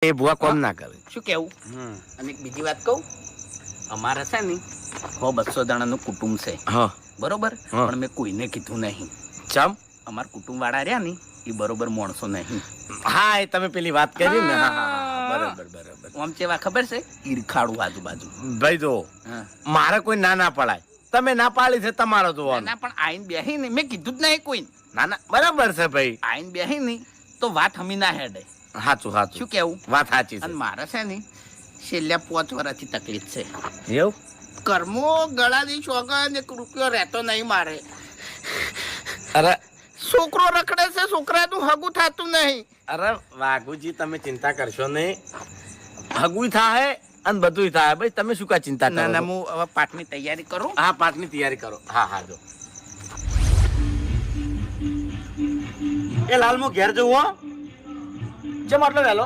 એ ભુવા કોમ ના કરે. શું કેવું? અને એક બીજી વાત કહું, અમારે છે ને 100-200 જણાનું કુટુંબ છે, હા બરોબર? હા. પણ મેં કોઈને કીધું નહીં. ચમ? અમારા કુટુંબ વાળા રહ્યા ને એ બરોબર માણસો નહીં. હા એ તમે પેલી વાત કરી ને. હા હા હા બરાબર બરાબર. આમ ચેવા ખબર છે? ઈરખાડું આજુબાજુ. ભાઈ જો હા. મારે કોઈ ના પડાય, તમે ના પાડી છે તમારો જોવાનું. ના પણ આઈને બેહી ને મેં કીધું જ નહીં કોઈ. ના બરાબર છે ભાઈ. આઈને બેહી ને તો વાત હમી ના હેડે. સાચું સાચું. શું કેવું? વાત સાચી અને છે. મારે છે ને છેલ્લા 5 વર્ષથી તકલીફ છે. એવું? કર્મો ગળાની ચોગન 1 રૂપિયો રહેતો નહીં મારે. અરે છોકરો રખડે છે, છોકરાનું હગું થતું નહીં. અરે વાઘુજી તમે ચિંતા કરશો નહીં, હગુય થાય અને બધુંય થાય. ભાઈ તમે શું કા ચિંતા કરો ના ના, છો? હું હવે પાઠની તૈયારી કરું. હા પાઠની તૈયારી કરો. હા હા જો એ લાલ હું ઘેર જવું હો. ચમ આટલો વહેલો?